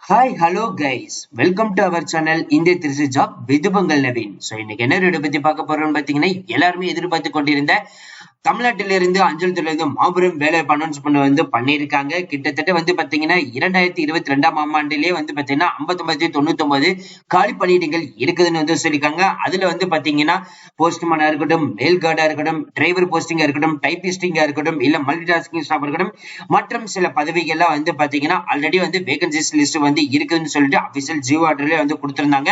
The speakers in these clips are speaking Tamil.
Hi hello guys, welcome to our channel இந்திய திருச்சி ஜாப் விதுபங்கள் நவீன். ஸோ இன்னைக்கு என்ன வீடியோ பத்தி பார்க்க போறோம்னு பார்த்தீங்கன்னா, எல்லாருமே எதிர்பார்த்து கொண்டிருந்த தமிழ்நாட்டிலிருந்து அஞ்சல் துறையிலிருந்து மாபெரும் வேலை அனௌன்ஸ் பண்ணியிருக்காங்க. கிட்டத்தட்ட பாத்தீங்கன்னா 2022ஆம் ஆண்டிலேயே பாத்தீங்கன்னா 5999 காலி பணியிடங்கள் இருக்குதுன்னு சொல்லியிருக்காங்க. அதுல பாத்தீங்கன்னா போஸ்ட்மேனா இருக்கட்டும், மேல் கார்டா இருக்கட்டும், டிரைவர் போஸ்டிங்கா இருக்கட்டும், டைபிஸ்டிங்கா இருக்கட்டும், இல்ல மல்டி டாஸ்கிங் ஸ்டாஃப் இருக்கட்டும், மற்றும் சில பதவிகள்லாம் பாத்தீங்கன்னா ஆல்ரெடி வேகன்சிஸ் லிஸ்ட் இருக்குதுன்னு சொல்லிட்டு அபிஷியல் ஜியோ ஆர்டர்ல கொடுத்திருந்தாங்க.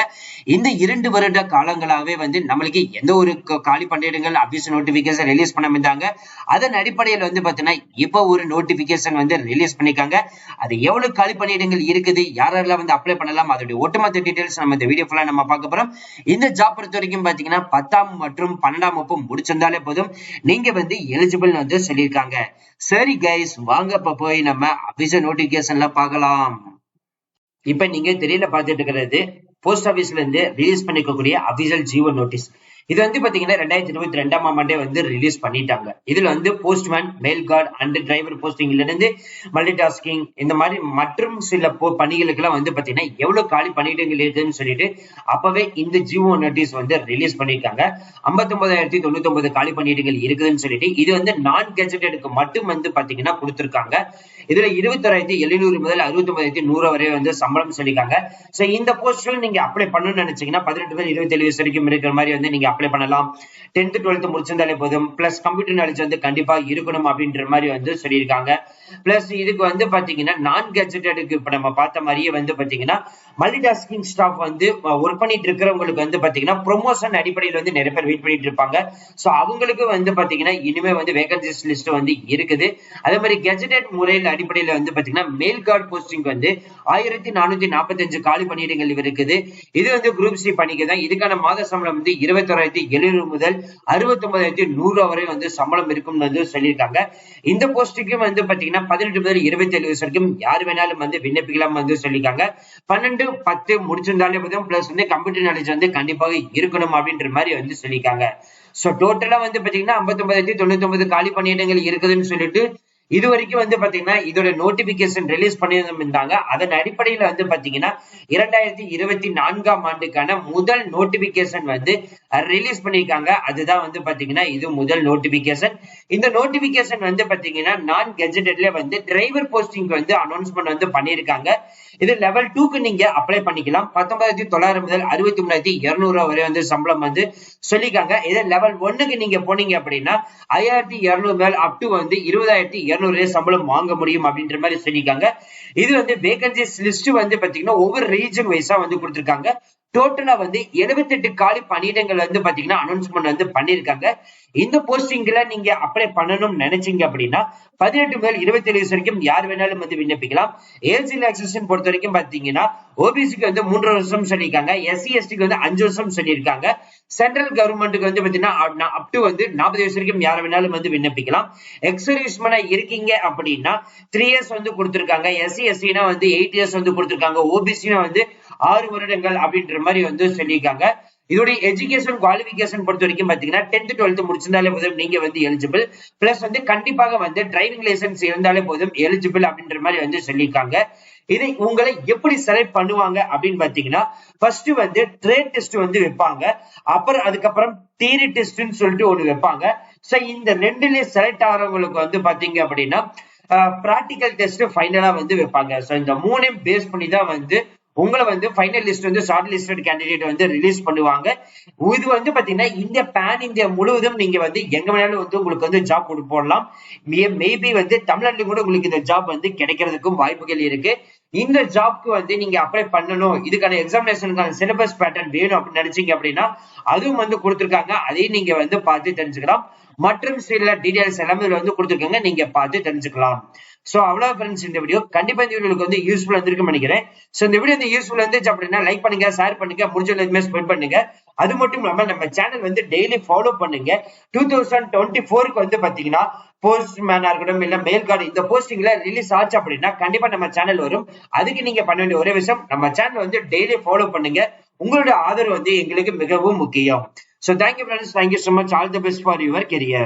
இந்த 2 வருட காலங்களாவே நம்மளுக்கு எந்த ஒரு காலி பணியிடங்கள் அபிஷியல் நோட்டிபிகேஷன் ரிலீஸ் பண்ண இருந்தாங்க. அதன் அடிப்படையில் பாத்தீங்கன்னா இப்ப ஒரு நோட்டிபிகேஷன் ரிலீஸ் பண்ணிருக்காங்க. அது எவ்வளவு காலி பணியிடங்கள் இருக்குது, யாரெல்லாம் அப்ளை பண்ணலாம், அதோட ஒட்டுமொத்த டீடைல்ஸ் நம்ம இந்த வீடியோ ஃபுல்லா நம்ம பார்க்க போறோம். இந்த ஜாப் பொறுத்த வரைக்கும் பாத்தீங்கன்னா 10ஆம் மற்றும் 12ஆம் வகுப்பு முடிச்சிருந்தாலே போதும், நீங்க எலிஜிபிள் சொல்லியிருக்காங்க. சரி கைஸ், வாங்க இப்ப போய் நம்ம அபிஷியல் நோட்டிபிகேஷன்ல பார்க்கலாம். இப்ப நீங்க தெரியல பார்த்துட்டு இருக்கிறது போஸ்ட் ஆபீஸ்ல இருந்து ரிலீஸ் பண்ணிக்கக்கூடிய அபிஷியல் ஜியோ நோட்டீஸ். இது பாத்தீங்கன்னா 2022ஆம் ஆண்டே ரிலீஸ் பண்ணிட்டாங்க. இதுல postman, mail card and driver போஸ்டிங்ல இருந்து மல்டி டாஸ்கிங் இந்த மாதிரி மற்றும் சில பணிகளுக்கு எல்லாம் பாத்தீங்கன்னா எவ்வளவு காலி பணியிடங்கள் இருக்குன்னு சொல்லிட்டு அப்பவே இந்த ஜியோ நோட்டீஸ் ரிலீஸ் பண்ணிருக்காங்க. 59,099 காலி பணியிடங்கள் இருக்குதுன்னு சொல்லிட்டு இது நான் கெஜெட்டடுக்கு மட்டும் பாத்தீங்கன்னா கொடுத்திருக்காங்க. இதுல 21,700 முதல் 69,100 வரை சம்பளம் சொல்லிருக்காங்க. சோ இந்த போஸ்ட்ல நீங்க அப்ளை பண்ணணும்னு நினைச்சீங்கன்னா 18 முதல் 27 வயசு வரைக்கும் இருக்கிற மாதிரி நீங்க அப்ளை பண்ணலாம். 10th 12th முடிச்சிருந்தாலே போதும். பிளஸ் கம்ப்யூட்டர் நாலேஜ் கண்டிப்பா இருக்கணும் அப்படின்ற மாதிரி சொல்லியிருக்காங்க. பிளஸ் இதுக்கு பாத்தீங்கன்னா நான் கெஜெட்டடுக்கு இப்ப நம்ம பார்த்த மாதிரியே பாத்தீங்கன்னா மல்டி டாஸ்கிங் ஸ்டாஃப் ஒர்க் பண்ணிட்டு இருக்கிறவங்களுக்கு பாத்தீங்கன்னா ப்ரொமோஷன் அடிப்படையில் நிறைய பேர் வெயிட் பண்ணிட்டு இருப்பாங்க. சோ அவங்களுக்கு பாத்தீங்கன்னா இனிமே வேகன்சிஸ் லிஸ்ட் இருக்குது. அதே மாதிரி கெஜெட்டட் முறையில் அடிப்படையில் பாத்தீங்கன்னா மேல் கார்டு போஸ்டிங் 1445 காலி பணியிடங்கள் இருக்குது. இது குரூப் சி பணிக்கு தான். இதுக்கான மாத சம்பளம் 21,700 முதல் 69,100 வரை சம்பளம் இருக்கும்னு சொல்லியிருக்காங்க. இந்த போஸ்டுக்கும் பாத்தீங்கன்னா 18 முதல் 27 வயசு வரைக்கும் யார் வேணாலும் விண்ணப்பிக்கலாம் சொல்லியிருக்காங்க. 12-10 முடிச்சிருந்தாலே போதும். பிளஸ் கம்ப்யூட்டர் நாலேஜ் கண்டிப்பாக இருக்கணும் அப்படின்ற மாதிரி சொல்லியிருக்காங்க. சோ டோட்டலா பாத்தீங்கன்னா 59,099 காலி பணியிடங்கள் இருக்குதுன்னு சொல்லிட்டு இது வரைக்கும் பாத்தீங்கன்னா இதோட நோட்டிபிகேஷன் ரிலீஸ் பண்ணியிருந்தாங்க. அதன் அடிப்படையில் பாத்தீங்கன்னா 2024ஆம் ஆண்டுக்கான முதல் நோட்டிபிகேஷன் ரிலீஸ் பண்ணிருக்காங்க. அதுதான் பாத்தீங்கன்னா இது முதல் நோட்டிபிகேஷன். இந்த நோட்டிபிகேஷன் பாத்தீங்கன்னா நான் கெஜெட்டட்ல டிரைவர் போஸ்டிங் அனௌன்ஸ்மெண்ட் பண்ணிருக்காங்க. இது லெவல் 2க்கு நீங்க அப்ளை பண்ணிக்கலாம். 19,900 முதல் 63,200 வரை சம்பளம் சொல்லிருக்காங்க. இதே லெவல் 1க்கு நீங்க போனீங்க அப்படின்னா 5,200 மேல் அப் டு 20,200 சம்பளம் வாங்க முடியும் அப்படின்ற மாதிரி சொல்லிருக்காங்க. இது வேகன்சிஸ் லிஸ்ட் பாத்தீங்கன்னா ஒவ்வொரு ரீஜன் வைஸா கொடுத்திருக்காங்க. டோட்டலா 78 காலி பணியிடங்கள் பாத்தீங்கன்னா அனௌன்ஸ்மெண்ட் பண்ணிருக்காங்க. இந்த போஸ்டிங்ல நீங்க அப்ளை பண்ணணும்னு நினைச்சீங்க அப்படின்னா 18 முதல் 27 வயசு வரைக்கும் யார் வேணாலும் விண்ணப்பிக்கலாம். ஏஜ் ரிலாக்சேஷன் பொறுத்த வரைக்கும் பாத்தீங்கன்னா ஓபிசிக்கு 3 வருஷம் சொல்லியிருக்காங்க. SC STக்கு 5 வருஷம் சொல்லியிருக்காங்க. சென்ட்ரல் கவர்மெண்ட்டுக்கு பாத்தீங்கன்னா அப் டு 40 வயசு வரைக்கும் யார் வேணாலும் விண்ணப்பிக்கலாம். எக்ஸர்வீஸ்மேனா இருக்கீங்க அப்படின்னா 3 இயர்ஸ் கொடுத்திருக்காங்க. SC SCனா 8 இயர்ஸ் கொடுத்திருக்காங்க. ஓபிசினா 6 வருடங்கள் அப்படின்ற மாதிரி சொல்லியிருக்காங்க. இதோட எஜுகேஷன் குவாலிபிகேஷன் பொறுத்த வரைக்கும் பாத்தீங்கன்னா 10th 12th முடிச்சிருந்தாலே போதும் நீங்க எலிஜிபிள். பிளஸ் கண்டிப்பாக டிரைவிங் லைசன்ஸ் இருந்தாலே போதும் எலிஜிபிள் அப்படின்ற மாதிரி சொல்லியிருக்காங்க. இதை உங்களை எப்படி செலக்ட் பண்ணுவாங்க அப்படின்னு பாத்தீங்கன்னா ஃபர்ஸ்ட் ட்ரேட் டெஸ்ட் வைப்பாங்க. அப்புறம் அதுக்கப்புறம் தியரி டெஸ்ட்னு சொல்லிட்டு ஒண்ணு வைப்பாங்க. சோ இந்த ரெண்டுலயே செலக்ட் ஆகிறவங்களுக்கு பாத்தீங்க அப்படின்னா பிராக்டிகல் டெஸ்ட் ஃபைனலா வைப்பாங்க. சோ இந்த மூணையும் பேஸ் பண்ணி தான் உங்களை final list short listed candidate release பண்ணுவாங்க. இது பாத்தீங்கன்னா இந்தியா பேன் இந்தியா முழுவதும் நீங்க எங்க வேணாலும் உங்களுக்கு ஜாப் போடலாம். மேபி தமிழ்நாட்டுல கூட உங்களுக்கு இந்த ஜாப் கிடைக்கிறதுக்கும் வாய்ப்புகள் இருக்கு. இந்த ஜாப்க்கு நீங்க அப்ளை பண்ணணும், இதுக்கான எக்ஸாமினேஷனுக்கான சிலபஸ் பேட்டர்ன் வேணும் அப்படின்னு நினைச்சீங்க அப்படின்னா அதுவும் கொடுத்திருக்காங்க. அதையும் நீங்க பார்த்து தெரிஞ்சுக்கலாம். மற்றும் சில டீடைல்ஸ் எல்லாமே இதுல கொடுத்திருக்காங்க, நீங்க பார்த்து தெரிஞ்சுக்கலாம். சோ அவ்வளவு ஃப்ரெண்ட்ஸ், இந்த வீடியோ கண்டிப்பா இந்த வீடியோக்கு யூஸ்ஃபுல்லா இருந்திருக்கும் நினைக்கிறேன். சோ இந்த வீடியோ யூஸ்ஃபுல்லா இருந்துச்சு அப்படின்னா லைக் பண்ணுங்க, ஷேர் பண்ணுங்க, முடிஞ்ச எல்லாமே ஸ்ப்ரெட் பண்ணுங்க. அது மட்டும் இல்லாம நம்ம சேனல் டெய்லி ஃபாலோ பண்ணுங்க. 2024க்கு பாத்தீங்கன்னா போஸ்ட்மேனா இருக்கட்டும் இல்ல மேல் கார்டு இந்த போஸ்டிங்ல ரிலீஸ் ஆச்சு அப்படின்னா கண்டிப்பா நம்ம சேனல் வரும். அதுக்கு நீங்க பண்ண வேண்டிய ஒரே விஷயம், நம்ம சேனல் டெய்லி ஃபாலோ பண்ணுங்க. உங்களோட ஆதரவு எங்களுக்கு மிகவும் முக்கியம். So thank you friends, thank you so much, all the best for your career.